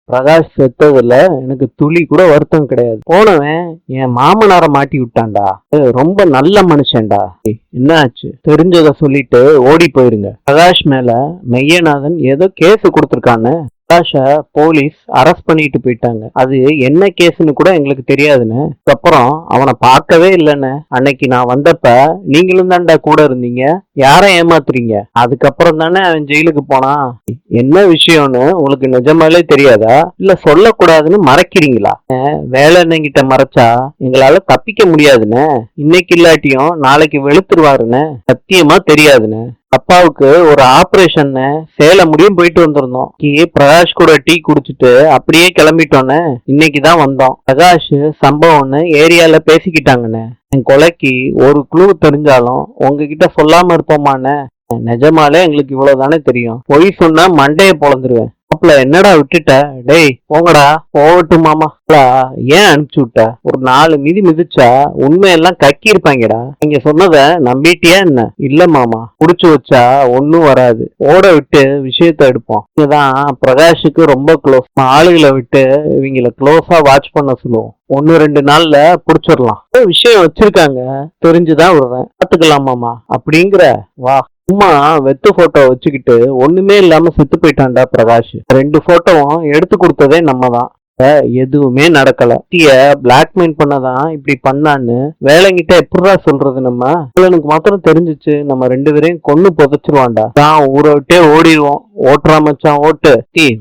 பிரகாஷ் செத்ததுல எனக்கு துளி கூட வருத்தம் கிடையாது. போனவன் என் மாமனார மாட்டி விட்டான்டா. ரொம்ப நல்ல மனுஷன்டா. என்ன ஆச்சு? தெரிஞ்சத சொல்லிட்டு ஓடி போயிருங்க. பிரகாஷ் மேல மெய்யநாதன் ஏதோ கேஸ் கொடுத்திருக்கான்னு பிரகாஷ போலீஸ் அரெஸ்ட் பண்ணிட்டு போயிட்டாங்க. அது என்ன கேஸ்ன்னு கூட எங்களுக்கு தெரியாதுன்னு. அதுக்கப்புறம் அவனை பார்க்கவே இல்லைன்னு. அன்னைக்கு நான் வந்தப்ப நீங்களும் தான்டா கூட இருந்தீங்க. யார ஏமாத்துறீங்க? அதுக்கப்புறம் தானே அவன் ஜெயிலுக்கு போனான். என்ன விஷயம்னு உங்களுக்கு நிஜமாலே தெரியாதா? இல்ல சொல்லக்கூடாதுன்னு மறைக்கிறீங்களா? வேலை கிட்ட மறைச்சா எங்களால தப்பிக்க முடியாதுன்னு. இன்னைக்கு இல்லாட்டியும் நாளைக்கு வெளுத்துருவாருன்னு சத்தியமா தெரியாதுன்னு. அப்பாவுக்கு ஒரு ஆபரேஷன் சேலம் முடியும் போயிட்டு வந்திருந்தோம். பிரகாஷ் கூட டீ குடிச்சிட்டு அப்படியே கிளம்பிட்டோன்னு இன்னைக்குதான் வந்தோம். பிரகாஷ் சம்பவம்னு ஏரியால பேசிக்கிட்டாங்கன்னு. என் கொலைக்கு ஒரு குழு தெரிஞ்சாலும் உங்ககிட்ட சொல்லாம இருப்போமான்னு. நிஜமாலே எங்களுக்கு இவ்வளவுதானே தெரியும். பொய் சொன்னா மண்டைய பொழந்துருவேன். அப்பல என்னடா விட்டுட்ட? டேய் போங்கடா. போகட்டும் மாமா. ஏன் அனுப்பிச்சு விட்ட? ஒரு 4 மிதி மிதிச்சா உண்மையெல்லாம் கக்கி இருப்பாங்கடா. நீங்க சொன்னத நம்பிட்டியா என்ன? இல்ல மாமா, புடிச்சு வச்சா ஒன்னும் வராது. ஓட விட்டு விஷயத்த எடுப்போம். இதுதான் பிரகாஷுக்கு ரொம்ப க்ளோஸ். ஆளுகளை விட்டு இவங்கள க்ளோஸா வாட்ச் பண்ண சொல்லுவோம். 1-2 நாள்ல புடிச்சிடலாம். விஷயம் வச்சிருக்காங்க, தெரிஞ்சுதான் விடுறேன். பாத்துக்கலாம் மாமா அப்படிங்கிற. வா. சும்மா வெத்து போட்டோ வச்சுக்கிட்டு ஒண்ணுமே இல்லாம செத்து போயிட்டான்டா பிரகாஷ். 2 போட்டோவும் எடுத்து கொடுத்ததே நம்ம தான். எதுவுமே நடக்கல. பிளாக்மெயில் பண்ணதான் இப்படி பண்ணான்னு வேலைங்கிட்ட எப்படா சொல்றது? நம்ம எனக்கு மாத்திரம் தெரிஞ்சிச்சு நம்ம 2 பேரையும் கொன்னு புதைச்சிருவான்டா. தான் ஊரை விட்டே ஓடிடுவோம். ஓட்டுறா மச்சான் ஓட்டு.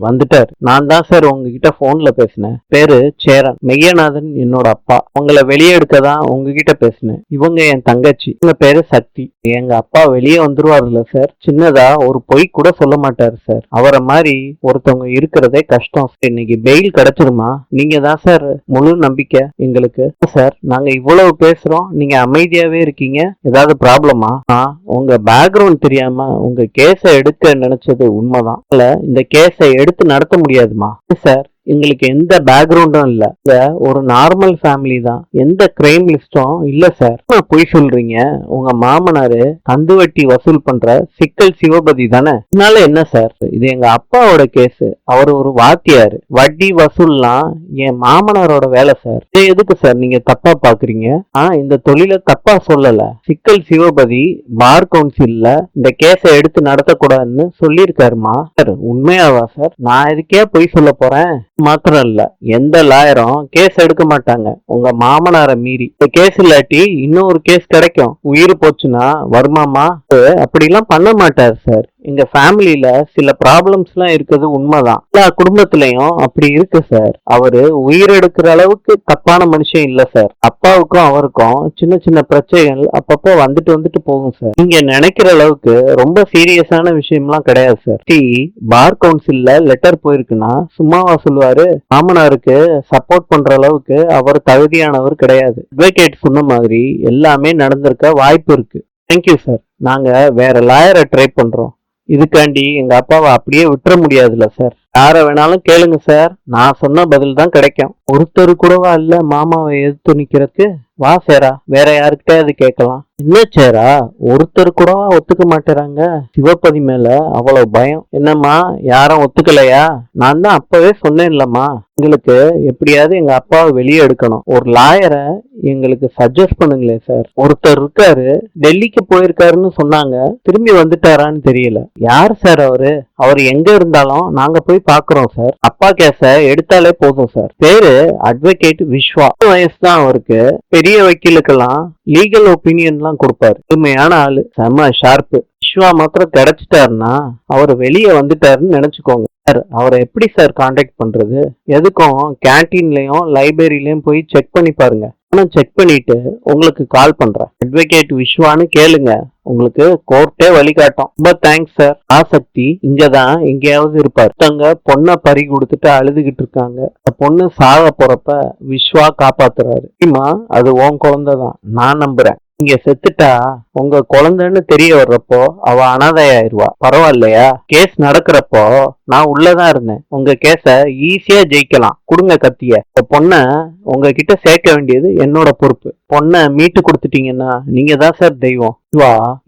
வந்துட்டாரு. நான் தான் சார் உங்ககிட்ட போன்ல பேசினேன். பேரு சேரன். மெய்யநாதன் என்னோட அப்பா. உங்களை வெளியே எடுக்கதான் உங்ககிட்ட பேசினேன். இவங்க என் தங்கச்சி. இவங்க பேரு சக்தி. எங்க அப்பா வெளியே வந்துருவாருல்ல சார். சின்னதா ஒரு பொய் கூட சொல்ல மாட்டாரு சார். அவரை மாதிரி ஒருத்தவங்க இருக்கிறதே கஷ்டம். இன்னைக்கு பெயில் கிடைச்சிருமா? நீங்க தான் சார் முழு நம்பிக்கை எங்களுக்கு. சார் நாங்க இவ்வளவு பேசுறோம், நீங்க அமைதியாவே இருக்கீங்க. ஏதாவது ப்ராப்ளமா? உங்க பேக்ரவுண்ட் தெரியாம உங்க கேஸ எடுக்க நினைச்சது உண்மைதான். இந்த கேஸை எடுத்து நடத்த முடியாதுமா சார். எங்களுக்கு எந்த பேக்ரவுண்டும் இல்ல. ஒரு நார்மல் ஃபேமிலி தான். எந்த கிரைம் லிஸ்டும் இல்ல சார். பொய் சொல்றீங்க. உங்க மாமனாரு கந்து வட்டி வசூல் பண்ற சிக்கல் சிவபதி தானே? இதனால என்ன சார்? இது எங்க அப்பாவோட கேஸ். அவர் ஒரு வாத்தியாரு. வட்டி வசூல்லாம் என் மாமனாரோட வேலை சார். இது எதுக்கு சார் நீங்க தப்பா பாக்குறீங்க? இந்த தொழில தப்பா சொல்லல. சிக்கல் சிவபதி பார் கவுன்சில்ல இந்த கேஸை எடுத்து நடத்தக்கூடாதுன்னு சொல்லியிருக்காருமா. சார் உண்மையாவா சார்? நான் இதுக்கே பொய் சொல்ல போறேன்? மாத்திரம் இல்ல, எந்த லாயரும் கேஸ் எடுக்க மாட்டாங்க உங்க மாமனார மீறி. இந்த கேஸ் இல்லாட்டி இன்னொரு கேஸ் கிடைக்கும். உயிர் போச்சுன்னா வருமாமா? அப்படிலாம் பண்ண மாட்டாரு சார். எங்க ஃபேமிலியில சில ப்ராப்ளம்ஸ் எல்லாம் இருக்குது உண்மைதான். எல்லா குடும்பத்திலயும் அப்படி இருக்கு சார். அவரு உயிர் எடுக்கிற அளவுக்கு தப்பான மனுஷன் இல்ல சார். அப்பாவுக்கும் அவருக்கும் சின்ன சின்ன பிரச்சனைகள் அப்பப்போ வந்துட்டு போகும் சார். நீங்க நினைக்கிற அளவுக்கு ரொம்ப சீரியஸான விஷயம்லாம் கிடையாது சார். பார் கவுன்சில்ல லெட்டர் போயிருக்குன்னா சும்மாவா சொல்லுவாரு? மாமனாருக்கு சப்போர்ட் பண்ற அளவுக்கு அவர் தகுதியானவர் கிடையாது. அட்வொகேட் சொன்ன மாதிரி எல்லாமே நடந்திருக்க வாய்ப்பு இருக்கு. Thank you sir. நாங்க வேற லாயரை ட்ரை பண்றோம். இதுக்காண்டி எங்க அப்பாவை அப்படியே விட்டுற முடியாதுல்ல சார். யார வேணாலும் கேளுங்க சார். நான் சொன்ன பதில் தான் கிடைக்கும். ஒருத்தர் கூடவா இல்ல மாமாவை எதிர்த்து நிக்கிறதுக்கு? வா சேரா, வேற யாருக்கிட்டே கேட்கலாம். என்ன சேரா, ஒருத்தர் கூடவா ஒத்துக்க மாட்டேறாங்க? சிவபதி மேல அவ்வளவு பயம். என்னம்மா யாரும் ஒத்துக்கலையா? நான் தான் அப்பவே சொன்னேன் இல்லம்மா, எங்களுக்கு எப்படியாவது எங்க அப்பாவை வெளியே எடுக்கணும். ஒரு லாயரை எங்களுக்கு சஜஸ்ட் பண்ணுங்களே சார். ஒருத்தர் இருக்காரு, டெல்லிக்கு போயிருக்காருன்னு சொன்னாங்க. திரும்பி வந்துட்டாரான்னு தெரியல. யார் சார் அவரு? அவர் எங்க இருந்தாலும் நாங்க போய் பாக்குறோம் சார். அப்பா கேஸ எடுத்தாலே போதும் சார். பேரு அட்வொகேட் விஸ்வா. வயசு தான் அவருக்கு. பெரிய வக்கீலுக்கெல்லாம் லீகல் ஒப்பீனியன் எல்லாம் கொடுப்பாரு. உண்மையான ஆளு, செம்ம ஷார்ப்பு. விஸ்வா மாத்திரம் கிடைச்சிட்டாருன்னா அவர் வெளியே வந்துட்டாருன்னு நினைச்சுக்கோங்க சார். அவரை எப்படி சார் கான்டாக்ட் பண்றது? எதுக்கும் கேன்டீன்லயும் லைப்ரரியிலயும் போய் செக் பண்ணி பாருங்க. செக் பண்ணிட்டு உங்களுக்கு கால் பண்றேன். அட்வொகேட் விஸ்வான்னு கேளுங்க, உங்களுக்கு கோர்ட்டே வழிகாட்டும். ரொம்ப தேங்க்ஸ் சார். ஆசக்தி இங்கதான் எங்கேயாவது இருப்பாரு. தங்க பொண்ணை பறி கொடுத்துட்டு அழுதுகிட்டு இருக்காங்க. பொண்ணு சாக போறப்ப விஸ்வா காப்பாத்துறாரு. அது உன் குழந்தைதான், நான் நம்புறேன். நீங்க செத்துட்டா உங்க குழந்தைன்னு தெரிய வர்றப்போ அவ அனாதையாயிருவா. பரவாயில்லையா? கேஸ் நடக்கிறப்போ நான் உள்ளதான் இருந்தேன். உங்க கேஸ ஈஸியா ஜெயிக்கலாம். கொடுங்க கத்திய. பொண்ண உங்ககிட்ட சேர்க்க வேண்டியது என்னோட பொறுப்பு. பொண்ணை மீட்டு கொடுத்துட்டீங்கன்னா நீங்க தான் சார் தெய்வம்.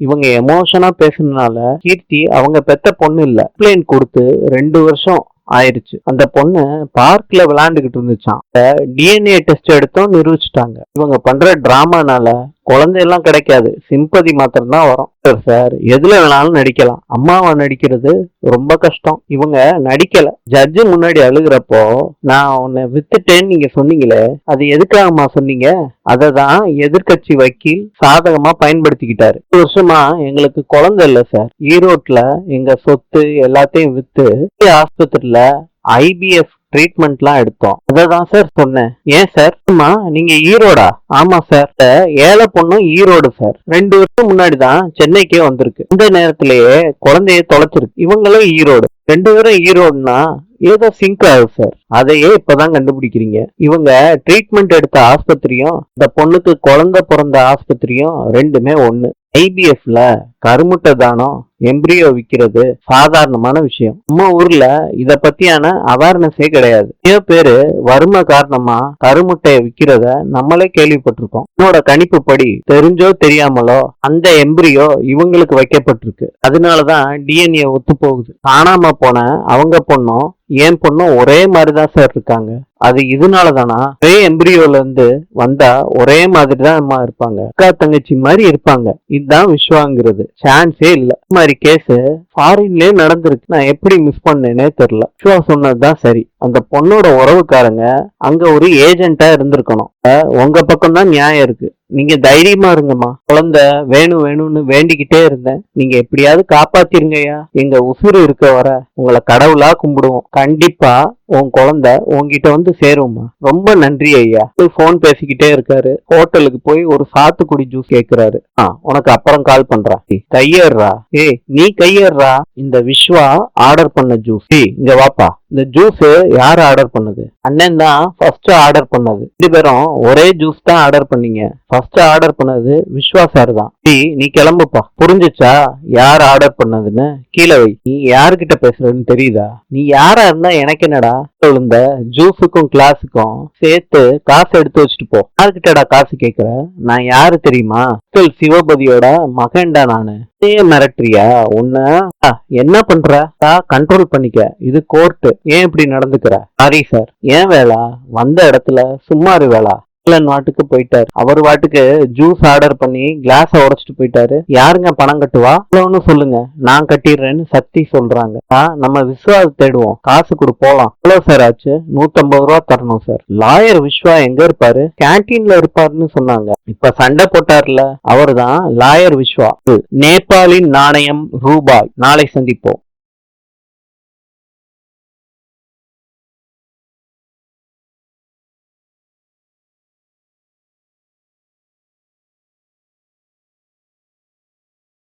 இவங்க எமோஷனா பேசுனதுனால கீர்த்தி அவங்க பெத்த பொண்ணு இல்ல. கம்ப்ளைண்ட் கொடுத்து 2 வருஷம் ஆயிருச்சு. அந்த பொண்ணு பார்க்ல விளையாண்டுகிட்டு இருந்துச்சாம். டிஎன்ஏ டெஸ்ட் எடுத்தோம், நிரூபிச்சுட்டாங்க. இவங்க பண்ற டிராமானால குழந்தை எல்லாம் கிடைக்காது, சிம்பதி மாத்திரம் தான் வரும். சார் எதுல வேணாலும் நடிக்கலாம், அம்மாவா நடிக்கிறது ரொம்ப கஷ்டம். இவங்க நடிக்கல. ஜட்ஜு முன்னாடி அழுகிறப்போ நான் உன்னை வித்துட்டேன்னு நீங்க சொன்னீங்களே, அது எதுக்காகமா சொன்னீங்க? அததான் எதிர்கட்சி வக்கீல் சாதகமா பயன்படுத்திக்கிட்டாரு. 2 வருஷமா எங்களுக்கு குழந்தை இல்ல சார். ஈரோட்ல எங்க சொத்து எல்லாத்தையும் வித்து ஆஸ்பத்திரியில ஐபிஎஃப் ட்ரீட்மெண்ட்லாம் எடுத்தோம். அததான் சார் சொன்னேன். ஏன் சார்? அம்மா நீங்க ஈரோடா? ஆமா சார். ஏழை பொண்ணும் ஈரோடு சார். 2 வருஷம் முன்னாடிதான் சென்னைக்கே வந்திருக்கு. இந்த நேரத்திலேயே குழந்தைய தொலைச்சிருக்கு. இவங்களும் ஈரோடு. 2 பேரும் ஈரோடுனா ஏதோ சிங்க் ஆகுது சார். அதையே இப்பதான் கண்டுபிடிக்கிறீங்க. இவங்க ட்ரீட்மெண்ட் எடுத்த ஆஸ்பத்திரியும் இந்த பொண்ணுக்கு குழந்தை பிறந்த ஆஸ்பத்திரியும் ரெண்டுமே ஒண்ணு. ஐபிஎஃப்ல கருமுட்டை தானம், எம்பிரியோ விக்கிறது சாதாரணமான விஷயம். நம்ம ஊர்ல இத பத்தியான அவேர்னஸே கிடையாது. நிறைய பேரு வறுமை காரணமா கருமுட்டையை விக்கிறத நம்மளே கேள்விப்பட்டிருக்கோம். என்னோட கணிப்பு படி தெரிஞ்சோ தெரியாமலோ அந்த எம்பிரியோ இவங்களுக்கு வைக்கப்பட்டிருக்கு. அதனாலதான் டிஎன்ஏ ஒத்து போகுது. காணாம போன அவங்க பொண்ணும் என் பொண்ணும் ஒரே மாதிரிதான் சார் இருக்காங்க. அது இதனாலதானா? ஒரே எம்பிரியோல இருந்து வந்தா ஒரே மாதிரிதான் அம்மா இருப்பாங்க, அக்கா தங்கச்சி மாதிரி இருப்பாங்க. இதுதான் விஸ்வாங்கிறது. சான்ஸே இல்ல. இந்த மாதிரி கேஸ் ஃபாரின்லயே நடந்திருக்கு. நான் எப்படி மிஸ் பண்ணேனே தெரியல. விஸ்வா சொன்னதுதான் சரி. அந்த பொண்ணோட உறவுக்காரங்க அங்க ஒரு ஏஜென்ட்டா இருந்திருக்கணும். உங்க பக்கம் தான் நியாயம் இருக்கு. நீங்க தைரியமா இருங்கம்மா. குழந்தை வேணும் வேணும்னு வேண்டிக்கிட்டே இருந்தேன். நீங்க எப்படியாவது காப்பாத்திருங்கய்யா. எங்க உசுறு இருக்க வர உங்களை கடவுளா கும்பிடுவோம். கண்டிப்பா உன் குழந்தை உன்கிட்ட வந்து சேரும்மா. ரொம்ப நன்றி ஐயா. போன் பேசிக்கிட்டே இருக்காரு. ஹோட்டலுக்கு போய் ஒரு சாத்துக்குடி ஜூஸ் கேக்குறாரு. உனக்கு அப்புறம் கால் பண்றா. கையேறா. நீ கையேறா. இந்த விஸ்வா ஆர்டர் பண்ண ஜூஸ். இங்க வாப்பா. இந்த ஜூஸ் யாரு ஆர்டர் பண்ணது? அண்ணன் தான் ஃபர்ஸ்ட் ஆர்டர் பண்ணது. 2 பேரும் ஒரே ஜூஸ் தான் ஆர்டர் பண்ணீங்க. ஃபர்ஸ்ட் ஆர்டர் பண்ணது விஸ்வா சார் தான். நீ கிளம்புப்பா. புரிஞ்சுச்சா யார் ஆர்டர் பண்ணதுன்னு? கீழே வை. நீ யாருக்கிட்ட பேசுறன்னு தெரியுதா? நீ யாரா இருந்தா எனக்கு என்னடா? இந்த ஜூஸுக்கும் கிளாஸுக்கும் சேர்த்து காசு எடுத்து வச்சுட்டு போ. யாருக்கிட்டடா காசு கேக்குற? நான் யாரு தெரியுமா? சிவபதியோட மகன்டா நானு. மிரட்டுறியா? உன்ன என்ன பண்ற? கண்ட்ரோல் பண்ணிக்க. இது கோர்ட்டு. ஏன் இப்படி நடந்துக்கிற? Sorry sir. ஏன் வேளா? வந்த இடத்துல சும்மாரு வேளா. வாட்டுக்கு போயிட்டாரு. அவர் வாட்டுக்கு ஜூஸ் ஆர்டர் பண்ணி கிளாஸ உடைச்சிட்டு போயிட்டாரு. யாருங்க பணம் கட்டுவா? சொல்லுங்க, நான் கட்டிடுறேன்னு சக்தி சொல்றாங்க. நம்ம விஸ்வாச தேடுவோம். காசு கொடு போலாம். எவ்வளவு சார் ஆச்சு? 150 ரூபா தரணும் சார். லாயர் விஸ்வா எங்க இருப்பாரு? கேன்டீன்ல இருப்பாருன்னு சொன்னாங்க. இப்ப சண்டை போட்டார்ல, அவர்தான் லாயர் விஸ்வா. நேபாளின் நாணயம் ரூபாய். நாளை சந்திப்போம்.